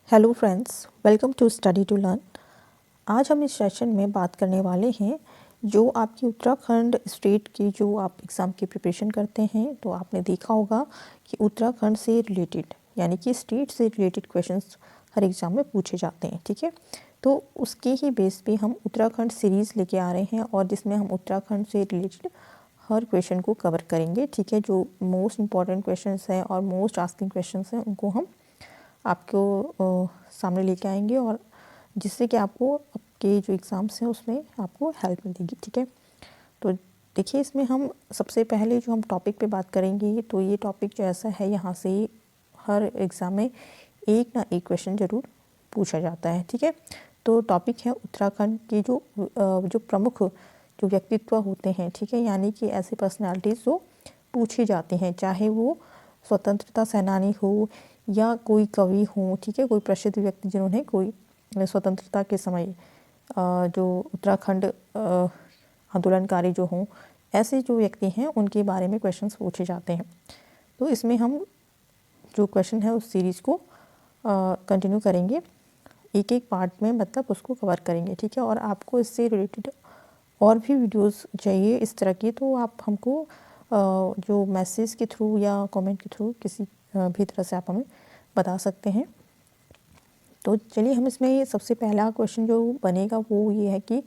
Hello friends, welcome to study to learn. आज हम इस सेशन में बात करने वाले हैं जो आपकी उत्तराखंड स्टेट की जो आप एग्ज़ाम की प्रिपरेशन करते हैं तो आपने देखा होगा कि उत्तराखंड से रिलेटेड यानी कि स्टेट से रिलेटेड क्वेश्चंस हर एग्ज़ाम में पूछे जाते हैं। ठीक है, तो उसके ही बेस पे हम उत्तराखंड सीरीज़ लेके आ रहे हैं और जिसमें हम उत्तराखंड से रिलेटेड हर क्वेश्चन को कवर करेंगे। ठीक है, जो मोस्ट इंपॉर्टेंट क्वेश्चंस हैं और मोस्ट आस्किंग क्वेश्चंस हैं उनको हम आपको सामने लेके आएंगे और जिससे कि आपको आपके जो एग्ज़ाम्स हैं उसमें आपको हेल्प मिलेगी। ठीक है, तो देखिए इसमें हम सबसे पहले जो हम टॉपिक पे बात करेंगे तो ये टॉपिक जो ऐसा है यहाँ से हर एग्ज़ाम में एक ना एक क्वेश्चन ज़रूर पूछा जाता है। ठीक है, तो टॉपिक है उत्तराखंड के जो प्रमुख जो व्यक्तित्व होते हैं। ठीक है, यानी कि ऐसी पर्सनालिटीज़ जो पूछी जाती हैं, चाहे वो स्वतंत्रता सेनानी हो या कोई कवि हो। ठीक है, कोई प्रसिद्ध व्यक्ति जिन्होंने कोई स्वतंत्रता के समय जो उत्तराखंड आंदोलनकारी जो हों, ऐसे जो व्यक्ति हैं उनके बारे में क्वेश्चंस पूछे जाते हैं। तो इसमें हम जो क्वेश्चन है उस सीरीज़ को कंटिन्यू करेंगे, एक एक पार्ट में मतलब उसको कवर करेंगे। ठीक है, और आपको इससे रिलेटेड और भी वीडियोस चाहिए इस तरह की तो आप हमको जो मैसेज के थ्रू या कमेंट के थ्रू किसी भी तरह से आप हमें बता सकते हैं। तो चलिए हम इसमें सबसे पहला क्वेश्चन जो बनेगा वो ये है कि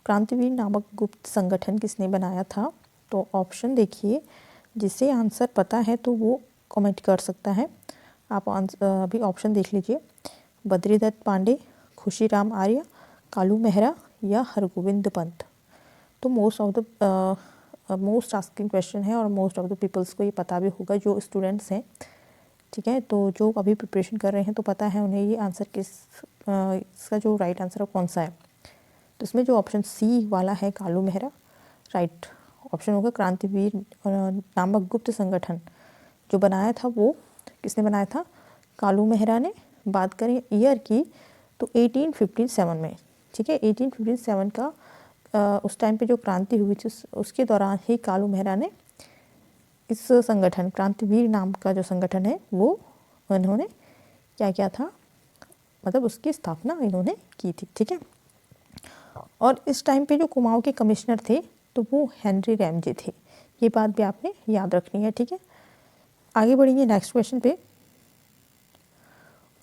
क्रांतिवीर नामक गुप्त संगठन किसने बनाया था। तो ऑप्शन देखिए, जिसे आंसर पता है तो वो कमेंट कर सकता है। आप अभी ऑप्शन देख लीजिए, बद्रीदत्त पांडे, खुशीराम आर्य, कालू मेहरा या हरगोविंद पंत। तो मोस्ट आस्किंग क्वेश्चन है और मोस्ट ऑफ द पीपल्स को ये पता भी होगा जो स्टूडेंट्स हैं। ठीक है, तो जो अभी प्रिपरेशन कर रहे हैं तो पता है उन्हें ये आंसर इसका जो राइट आंसर है कौन सा है। तो इसमें जो ऑप्शन सी वाला है कालू मेहरा राइट ऑप्शन होगा। क्रांतिवीर नामक गुप्त संगठन जो बनाया था वो किसने बनाया था, कालू मेहरा ने। बात करें ईयर की तो 1857 में। ठीक है, 1857 का उस टाइम पे जो क्रांति हुई थी उसके दौरान ही कालू मेहरा ने इस संगठन क्रांतिवीर नाम का जो संगठन है वो इन्होंने क्या किया था, मतलब उसकी स्थापना इन्होंने की थी। ठीक है, और इस टाइम पे जो कुमाऊं के कमिश्नर थे तो वो हेनरी रैमजे थे। ये बात भी आपने याद रखनी है। ठीक है, आगे बढ़ेंगे नेक्स्ट क्वेश्चन पे।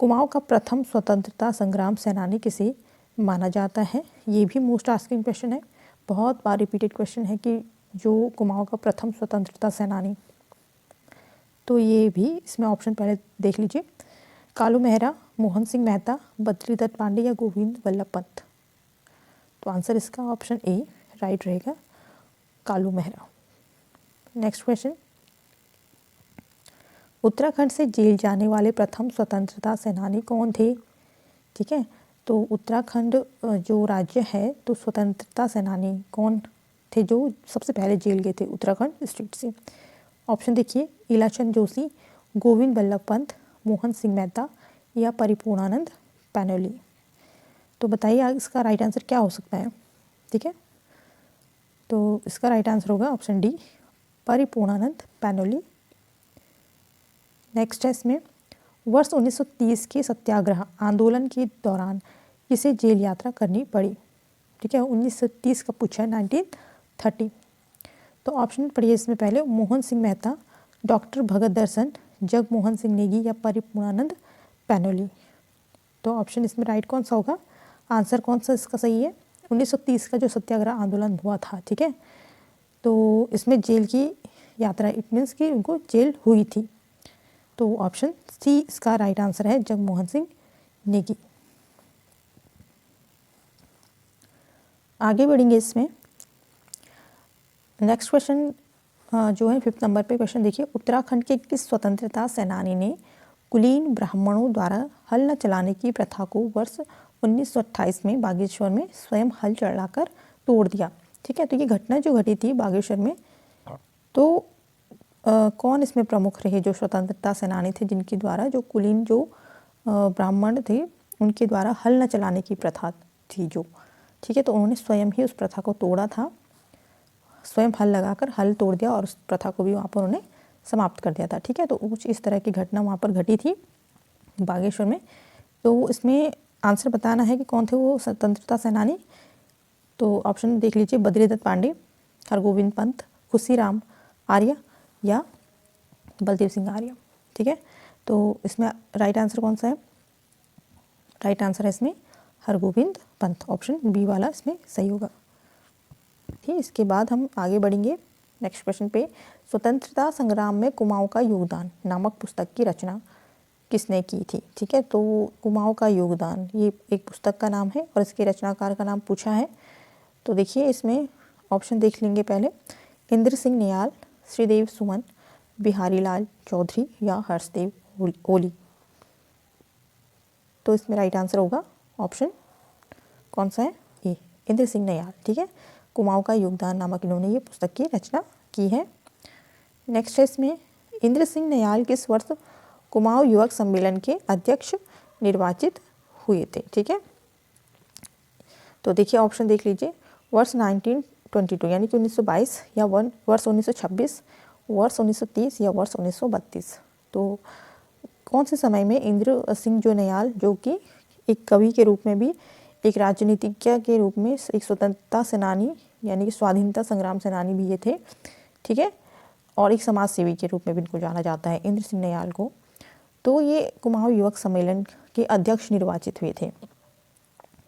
कुमाऊं का प्रथम स्वतंत्रता संग्राम सेनानी किसे माना जाता है। ये भी मोस्ट आस्किंग क्वेश्चन है, बहुत बार रिपीटेड क्वेश्चन है कि जो कुमाऊं का प्रथम स्वतंत्रता सेनानी। तो ये भी इसमें ऑप्शन पहले देख लीजिए, कालू मेहरा, मोहन सिंह मेहता, बद्रीदत्त पांडे या गोविंद वल्लभ पंत। तो आंसर इसका ऑप्शन ए राइट रहेगा, कालू मेहरा। नेक्स्ट क्वेश्चन, उत्तराखंड से जेल जाने वाले प्रथम स्वतंत्रता सेनानी कौन थे। ठीक है, तो उत्तराखंड जो राज्य है तो स्वतंत्रता सेनानी कौन थे जो सबसे पहले जेल गए थे उत्तराखंड स्टेट से। ऑप्शन देखिए, इलाचंद जोशी, गोविंद वल्लभ पंत, मोहन सिंह मेहता या परिपूर्णानंद पैनोली। तो बताइए इसका राइट आंसर क्या हो सकता है। ठीक है, तो इसका राइट आंसर होगा option D, Paripurnanand Panoli. Next है इसमें, वर्ष 1930 के सत्याग्रह आंदोलन के दौरान किसे जेल यात्रा करनी पड़ी। ठीक है, 1930 का पूछा है, 1930। तो ऑप्शन पढ़िए इसमें पहले, मोहन सिंह मेहता, डॉक्टर भगत दर्शन, जगमोहन सिंह नेगी या परिपूर्णानंद पैनोली। तो ऑप्शन इसमें राइट कौन सा होगा, आंसर कौन सा इसका सही है। 1930 का जो सत्याग्रह आंदोलन हुआ था, ठीक है, तो इसमें जेल की यात्रा, इट मीन्स कि उनको जेल हुई थी। तो ऑप्शन सी इसका राइट आंसर है, जगमोहन सिंह नेगी। आगे बढ़ेंगे इसमें, नेक्स्ट क्वेश्चन जो है 5th नंबर पे क्वेश्चन देखिए, उत्तराखंड के किस स्वतंत्रता सेनानी ने कुलीन ब्राह्मणों द्वारा हल न चलाने की प्रथा को वर्ष 1928 में बागेश्वर में स्वयं हल चलाकर तोड़ दिया। ठीक है, तो ये घटना जो घटी थी बागेश्वर में, तो कौन इसमें प्रमुख रहे जो स्वतंत्रता सेनानी थे जिनके द्वारा जो कुलीन जो ब्राह्मण थे उनके द्वारा हल न चलाने की प्रथा थी जो। ठीक है, तो उन्होंने स्वयं ही उस प्रथा को तोड़ा था, स्वयं हल लगाकर हल तोड़ दिया और उस प्रथा को भी वहाँ पर उन्होंने समाप्त कर दिया था। ठीक है, तो कुछ इस तरह की घटना वहाँ पर घटी थी बागेश्वर में। तो इसमें आंसर बताना है कि कौन थे वो स्वतंत्रता सेनानी। तो ऑप्शन देख लीजिए, बद्रीदत्त पांडे, हरगोविंद पंत, खुशीराम आर्य या बलदेव सिंह आर्य। ठीक है, तो इसमें राइट आंसर कौन सा है? राइट आंसर है इसमें हरगोविंद पंत, ऑप्शन बी वाला इसमें सही होगा। ठीक, इसके बाद हम आगे बढ़ेंगे नेक्स्ट क्वेश्चन पे। स्वतंत्रता संग्राम में कुमाऊं का योगदान नामक पुस्तक की रचना किसने की थी? ठीक है, तो कुमाऊं का योगदान ये एक पुस्तक का नाम है और इसके रचनाकार का नाम पूछा है। तो देखिए इसमें ऑप्शन देख लेंगे पहले, इंद्र सिंह नियाल, श्रीदेव सुमन, बिहारी लाल चौधरी या हर्षदेव ओली। तो इसमें राइट आंसर होगा ऑप्शन कौन सा है? ए, इंद्र सिंह नियाल। ठीक है, कुमाऊं का योगदान नामक इन्होंने ये पुस्तक की रचना की है। नेक्स्ट है इसमें, इंद्र सिंह नियाल किस वर्ष कुमाऊं युवक सम्मेलन के अध्यक्ष निर्वाचित हुए थे? ठीक है, तो देखिए ऑप्शन देख लीजिए, वर्ष 1922 यानी कि 1922 या वर्ष 1926, वर्ष 1930 या वर्ष 1932। तो कौन से समय में इंद्र सिंह जो नियाल, जो कि एक कवि के रूप में भी, एक राजनीतिज्ञ के रूप में, एक स्वतंत्रता सेनानी यानी कि स्वाधीनता संग्राम सेनानी भी ये थे। ठीक है, और एक समाज सेवी के रूप में भी इनको जाना जाता है इंद्र सिंह नियाल को। तो ये कुमाऊं युवक सम्मेलन के अध्यक्ष निर्वाचित हुए थे।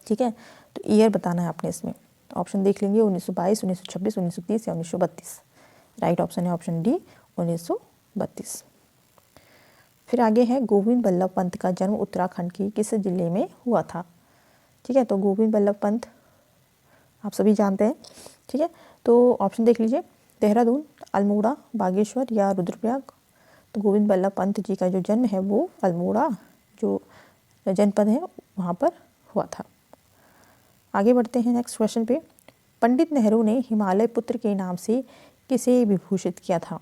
ठीक है, तो ईयर बताना है आपने इसमें। ऑप्शन देख लेंगे, 1922, 1926, 1930 या 1932। राइट ऑप्शन है ऑप्शन डी, 1932। फिर आगे है, गोविंद बल्लभ पंत का जन्म उत्तराखंड की किस जिले में हुआ था? ठीक है, तो गोविंद बल्लभ पंत आप सभी जानते हैं। ठीक है, तो ऑप्शन देख लीजिए, देहरादून, अल्मोड़ा, बागेश्वर या रुद्रप्रयाग। तो गोविंद बल्लभ पंत जी का जो जन्म है वो अल्मोड़ा जो जनपद है वहाँ पर हुआ था। आगे बढ़ते हैं नेक्स्ट क्वेश्चन पे। पंडित नेहरू ने हिमालय पुत्र के नाम से किसे विभूषित किया था?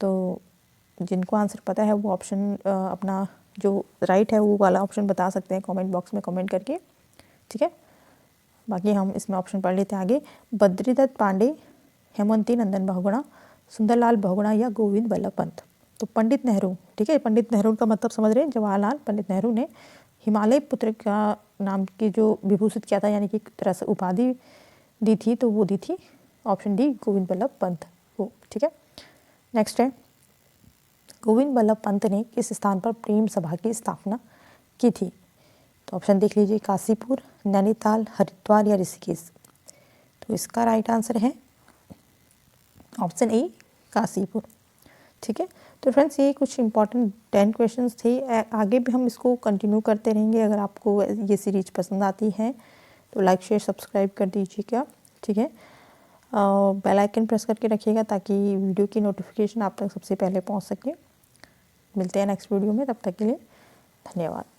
तो जिनको आंसर पता है वो ऑप्शन अपना जो राइट है वो वाला ऑप्शन बता सकते हैं कमेंट बॉक्स में कमेंट करके। ठीक है, बाकी हम इसमें ऑप्शन पढ़ लेते हैं आगे। बद्रीदत्त पांडे, हेमवती नंदन बहुगुणा, सुंदरलाल बहुगुणा या गोविंद बल्लभ पंत। तो पंडित नेहरू, ठीक है, पंडित नेहरू का मतलब समझ रहे हैं, जवाहरलाल पंडित नेहरू ने हिमालय पुत्र का नाम की जो विभूषित किया था, यानी कि एक तरह से उपाधि दी थी, तो वो दी थी ऑप्शन डी, गोविंद बल्लभ पंत को। ठीक है, नेक्स्ट है, गोविंद बल्लभ पंत ने किस स्थान पर प्रेम सभा की स्थापना की थी? तो ऑप्शन देख लीजिए, काशीपुर, नैनीताल, हरिद्वार या ऋषिकेश। तो इसका राइट आंसर है ऑप्शन ए, काशीपुर। ठीक है, तो फ्रेंड्स ये कुछ इंपॉर्टेंट 10 क्वेश्चंस थे। आगे भी हम इसको कंटिन्यू करते रहेंगे। अगर आपको ये सीरीज पसंद आती है तो लाइक शेयर सब्सक्राइब कर दीजिएगा। ठीक है, बेल आइकन प्रेस करके रखिएगा ताकि वीडियो की नोटिफिकेशन आप तक सबसे पहले पहुंच सके। मिलते हैं नेक्स्ट वीडियो में, तब तक के लिए धन्यवाद।